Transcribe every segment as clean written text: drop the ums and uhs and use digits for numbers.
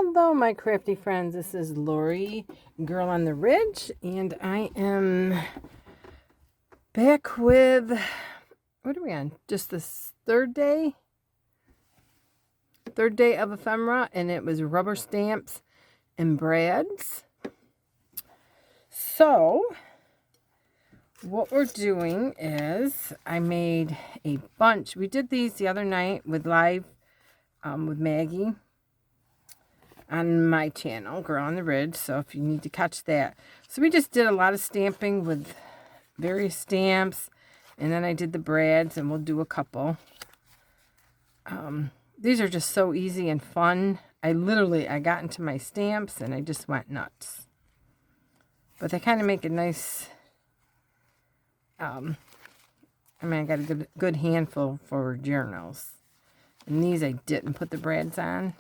Hello, my crafty friends. This is Lori, Girl on the Ridge, and I am back with, what are we on? Just this third day of Ephemera, and it was rubber stamps and brads. So, what we're doing is I made a bunch. We did these the other night with live with Maggie on my channel, Girl on the Ridge, so if you need to catch that. So we just did a lot of stamping with various stamps, and then I did the brads, and we'll do a couple. These are just so easy and fun. I got into my stamps, and I just went nuts. But they kind of make a nice, I got a good handful for journals. And these I didn't put the brads on.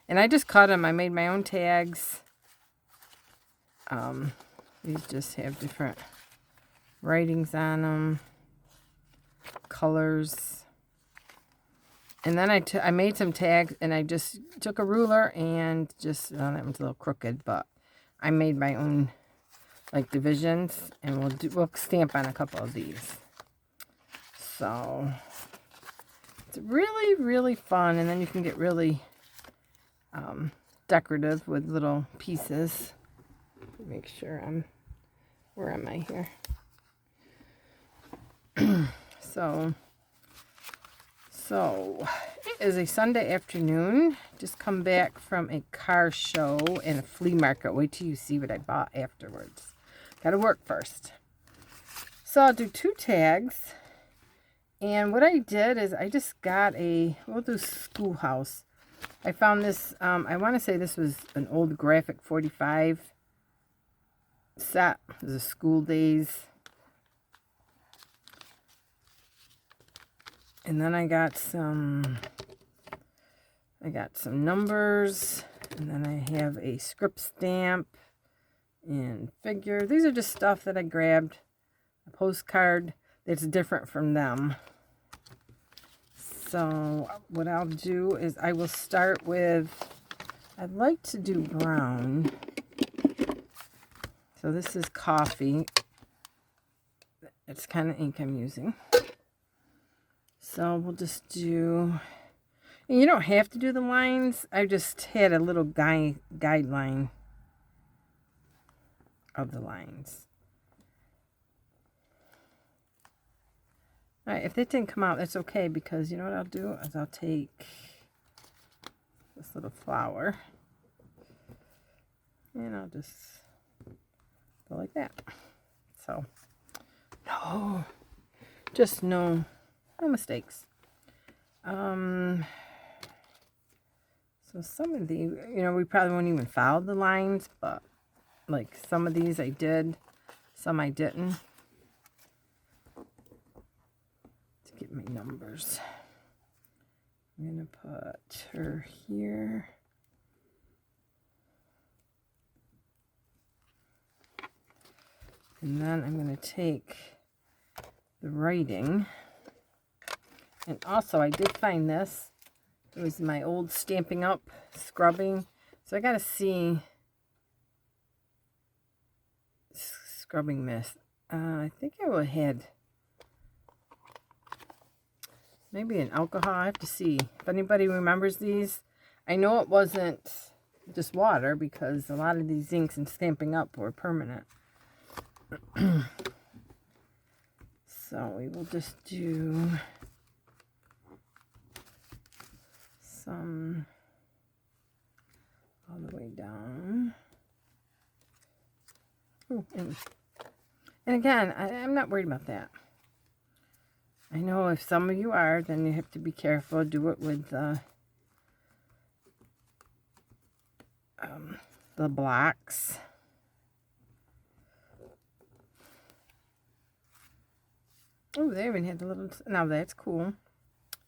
And I just cut them. I made my own tags. These just have different writings on them, colors. And then I made some tags, and I just took a ruler and just, well, that one's a little crooked, but I made my own like divisions, and we'll stamp on a couple of these. So it's really, really fun, and then you can get really decorative with little pieces. Make sure where am I here? So it is a Sunday afternoon. Just come back from a car show and a flea market. Wait till you see what I bought afterwards. Gotta work first. So I'll do 2 tags. And what I did is I just got we'll do schoolhouse. I found this, I want to say this was an old graphic 45 set. It was a school days. And then I got some numbers, and then I have a script stamp and figure. These are just stuff that I grabbed. A postcard that's different from them. So what I'll do is I will start with, I'd like to do brown. So this is coffee. It's kind of ink I'm using. So we'll just do, and you don't have to do the lines. I just had a little guideline of the lines. All right, if that didn't come out, that's okay, because you know what I'll do is I'll take this little flower and I'll just go like that. So, no mistakes. So some of these, we probably won't even follow the lines, but like some of these I did, some I didn't. Get my numbers. I'm going to put her here. And then I'm going to take the writing. And also, I did find this. It was my old Stampin' Up! Scrubbing. So I got to see scrubbing mist. I think I would have had maybe an alcohol. I have to see if anybody remembers these. I know it wasn't just water, because a lot of these inks and Stampin' Up! Were permanent. So we will just do some all the way down. Ooh, and again, I'm not worried about that. I know if some of you are, then you have to be careful. Do it with the blocks. Oh, they even had the little, now that's cool.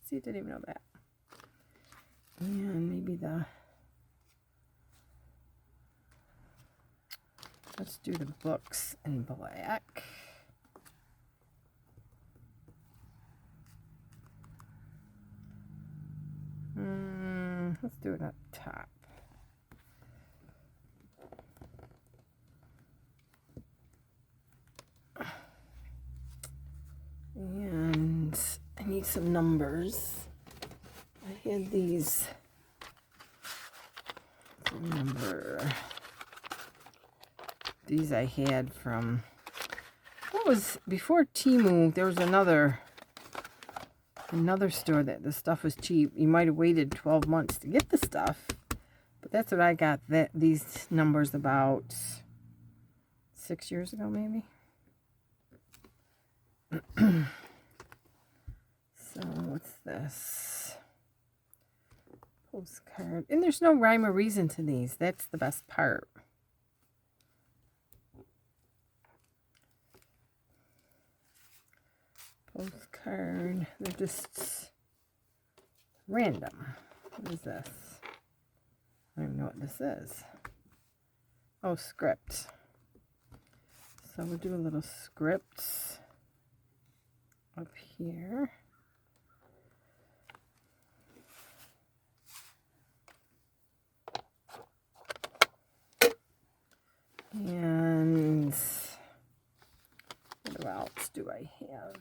See, I didn't even know that. And maybe let's do the books in black. Let's do it up top. me some numbers. I had these. Remember, these I had from, what was, before Temu, there was another store that the stuff was cheap. You might have waited 12 months to get the stuff, but that's what I got these numbers about 6 years ago, maybe. So what's this? Postcard. And there's no rhyme or reason to these. That's the best part. Postcard. They're just random. What is this? I don't even know what this is. Oh, script. So we'll do a little script up here. And what else do I have?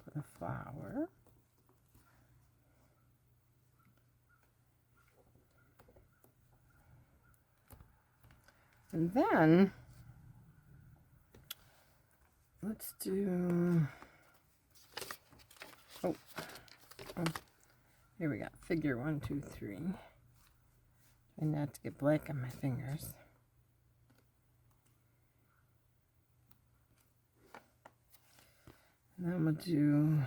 Put a flower. And then let's do, oh, here we got figure 1, 2, 3. And not to get black on my fingers. And then I'm going to do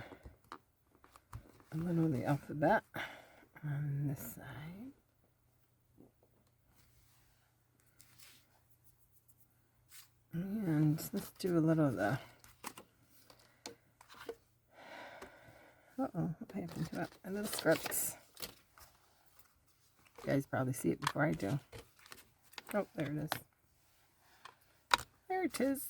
a little of the alphabet on this side. And let's do a little of the, what happened to it? A little scripts. You guys probably see it before I do. Oh, there it is. There it is.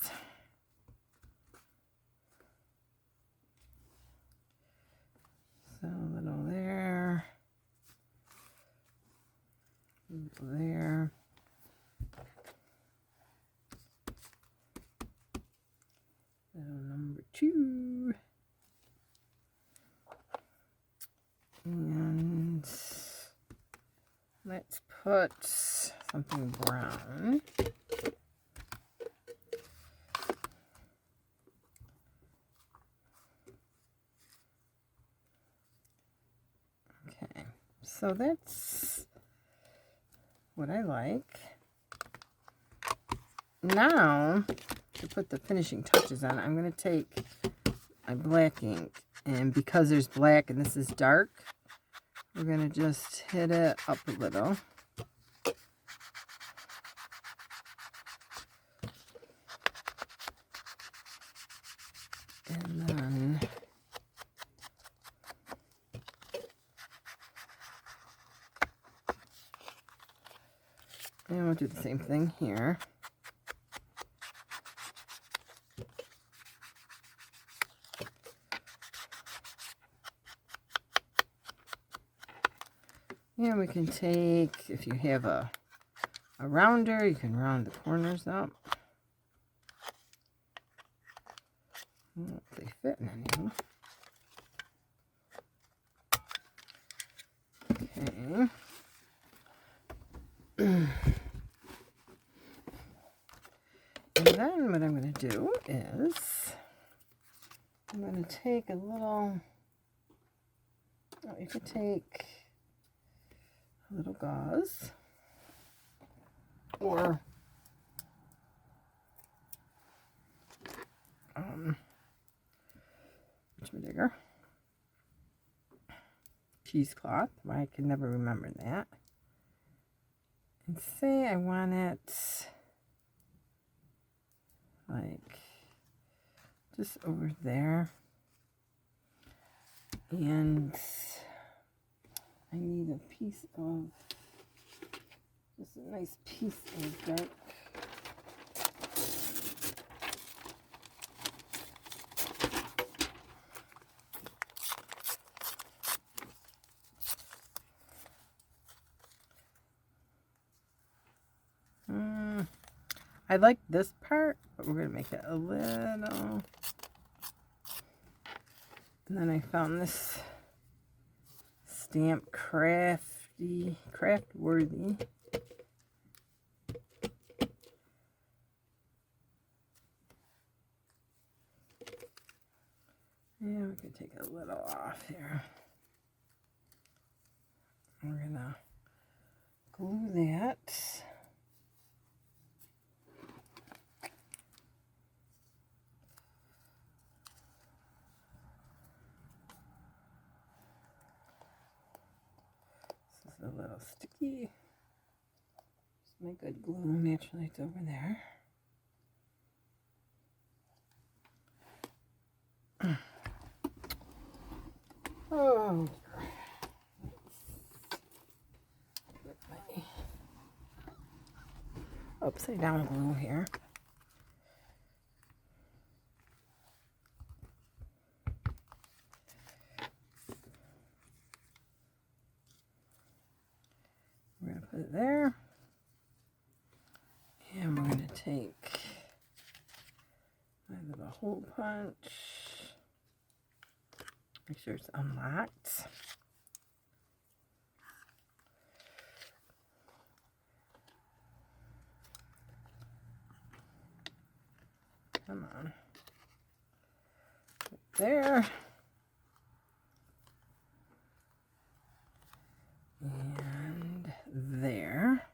So a little there. A little there. Little number 2. And let's put something brown. Okay, so that's what I like. Now, to put the finishing touches on, I'm going to take my black ink, and because there's black and this is dark, we're going to just hit it up a little. And then we'll do the same thing here. And we can take, if you have a rounder, you can round the corners up. Well, if they fit in any. Okay. And then what I'm going to do is I'm going to take a little, you could take a little gauze or digger, cheesecloth. I can never remember that. And say I want it like just over there, and I need a piece of, just a nice piece of dark. I like this part, but we're going to make it a little And then I found this stamp, Crafty, Craftworthy. Yeah, we can take a little off here. We're gonna glue that. This is a little sticky. My good glue naturally it's over there. Oh, get my upside down glue here. We're going to put it there. And we're going to take my little hole punch. Make sure it's unlocked. Come on. There. And there.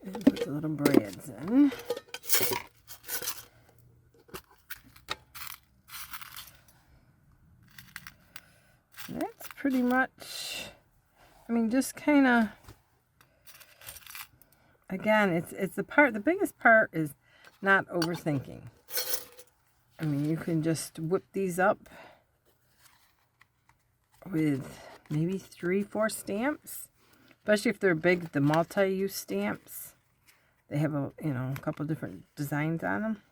And put the little brads in. That's pretty much, I mean, just kind of, again, it's the biggest part is not overthinking. I mean, you can just whip these up with maybe 3-4 stamps, especially if they're big, the multi-use stamps. They have a couple different designs on them.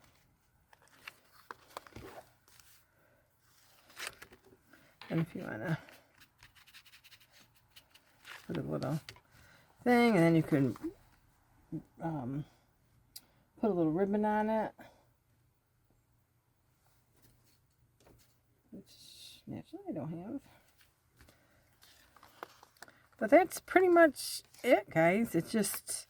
And if you want to put a little thing, and then you can put a little ribbon on it, which naturally I don't have. But that's pretty much it, guys. It's just,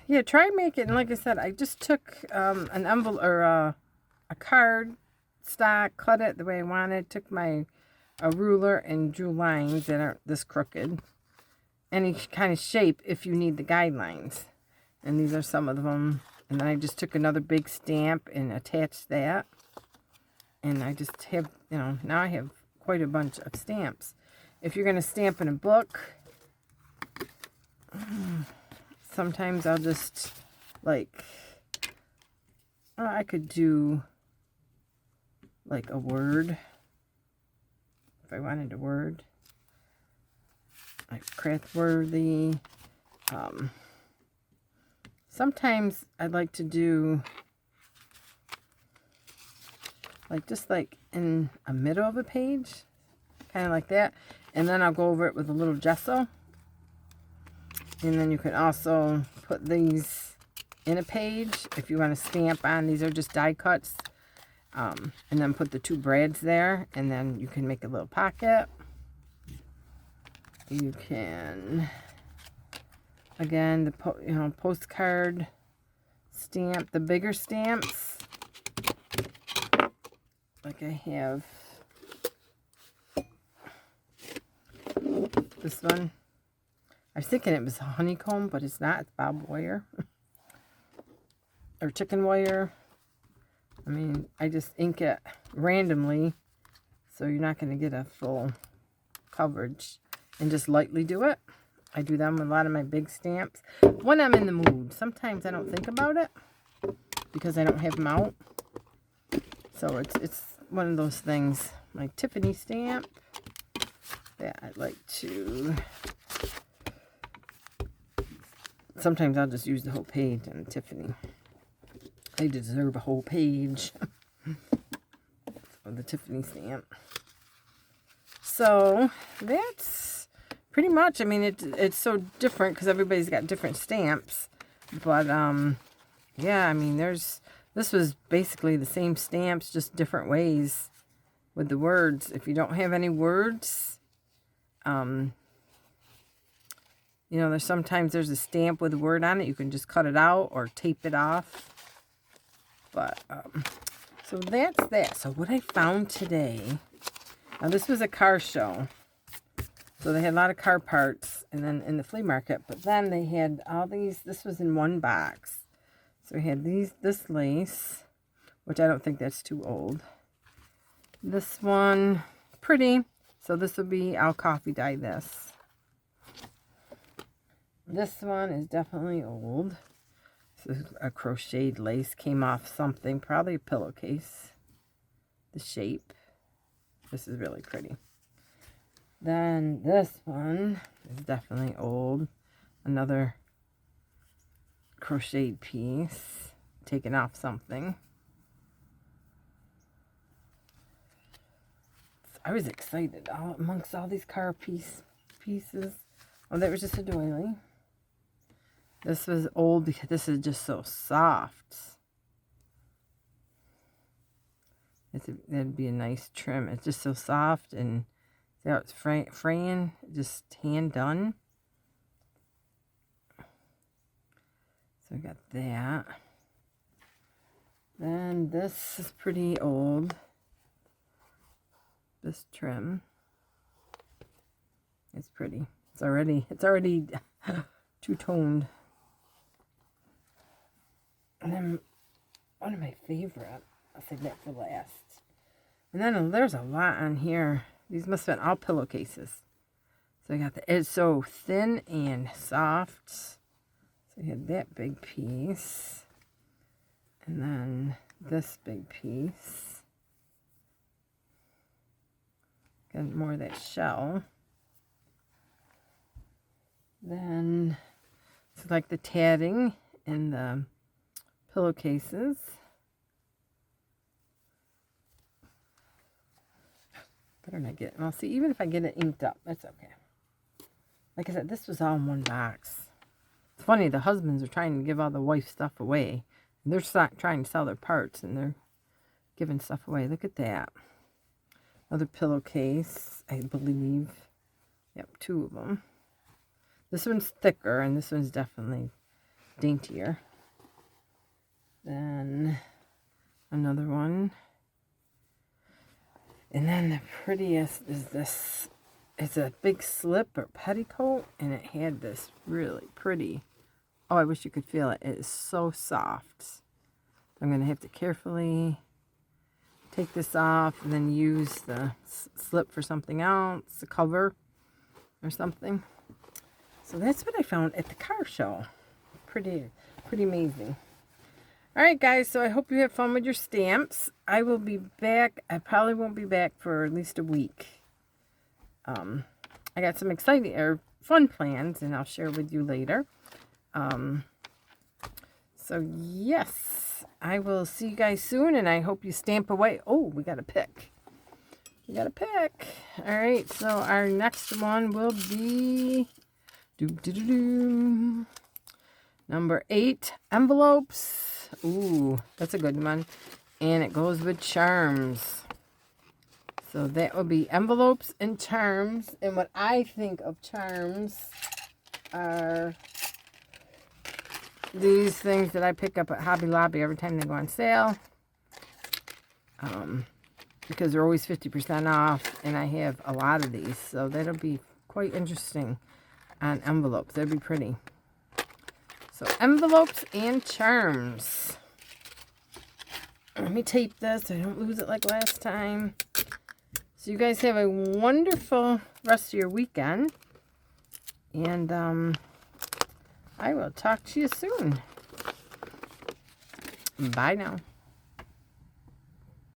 yeah, try making, like I said, I just took an envelope or a card stock, cut it the way I wanted, took a ruler and drew lines that aren't this crooked. Any kind of shape if you need the guidelines. And these are some of them. And then I just took another big stamp and attached that. And I just have, now I have quite a bunch of stamps. If you're going to stamp in a book, sometimes I'll just, like, I could do like a word, if I wanted a word, like Craftworthy. Sometimes I'd like to do like just like in a middle of a page, kind of like that, and then I'll go over it with a little gesso. And then you can also put these in a page if you want to stamp on. These are just die cuts. And then put the 2 brads there, and then you can make a little pocket. You can, again, the postcard stamp, the bigger stamps, like I have this one. I was thinking it was honeycomb, but it's not. It's barbed wire or chicken wire. I mean, I just ink it randomly, so you're not going to get a full coverage, and just lightly do it. I do them with a lot of my big stamps when I'm in the mood. Sometimes I don't think about it because I don't have them out. So it's one of those things. My Tiffany stamp that I like to, sometimes I'll just use the whole page on Tiffany. I deserve a whole page of the Tiffany stamp. So that's pretty much, I mean, it's so different because everybody's got different stamps. But yeah, I mean, this was basically the same stamps, just different ways with the words. If you don't have any words, you know, there's a stamp with a word on it. You can just cut it out or tape it off. But, so that's that. So what I found today, now this was a car show. So they had a lot of car parts and then in the flea market. But then they had all these, this was in one box. So we had this lace, which I don't think that's too old. This one, pretty. So this will be, I'll coffee dye this. This one is definitely old. This is a crocheted lace, came off something, probably a pillowcase. The shape. This is really pretty. Then this one is definitely old. Another crocheted piece, taken off something. I was excited amongst all these car pieces. Oh, that was just a doily. This was old because this is just so soft. That'd be a nice trim. It's just so soft and see how it's fraying, just hand done. So I got that. Then this is pretty old. This trim. It's pretty. It's already two-toned. And then one of my favorite, I'll save that for last. And then there's a lot on here. These must have been all pillowcases. So I got it's so thin and soft. So I had that big piece. And then this big piece. Got more of that shell. Then it's like the tatting in the pillowcases. Better not get it. Well, see, even if I get it inked up, that's okay. Like I said, this was all in one box. It's funny, the husbands are trying to give all the wife stuff away. And they're trying to sell their parts, and they're giving stuff away. Look at that. Another pillowcase, I believe. Yep, two of them. This one's thicker, and this one's definitely daintier. Then another one. And then the prettiest is this. It's a big slip or petticoat, and it had this really pretty. Oh, I wish you could feel it. It is so soft. I'm going to have to carefully take this off and then use the slip for something else, a cover or something. So that's what I found at the car show. Pretty amazing. All right, guys, so I hope you have fun with your stamps. I will be back. I probably won't be back for at least a week. I got some exciting or fun plans, and I'll share with you later. So, yes, I will see you guys soon, and I hope you stamp away. Oh, we got to pick. We got to pick. All right, so our next one will be number 8, envelopes. Ooh, that's a good one. And it goes with charms. So that will be envelopes and charms. And what I think of charms are these things that I pick up at Hobby Lobby every time they go on sale. Because they're always 50% off. And I have a lot of these. So that'll be quite interesting on envelopes. That'd be pretty. So envelopes and charms. Let me tape this so I don't lose it like last time. So you guys have a wonderful rest of your weekend. And I will talk to you soon. Bye now.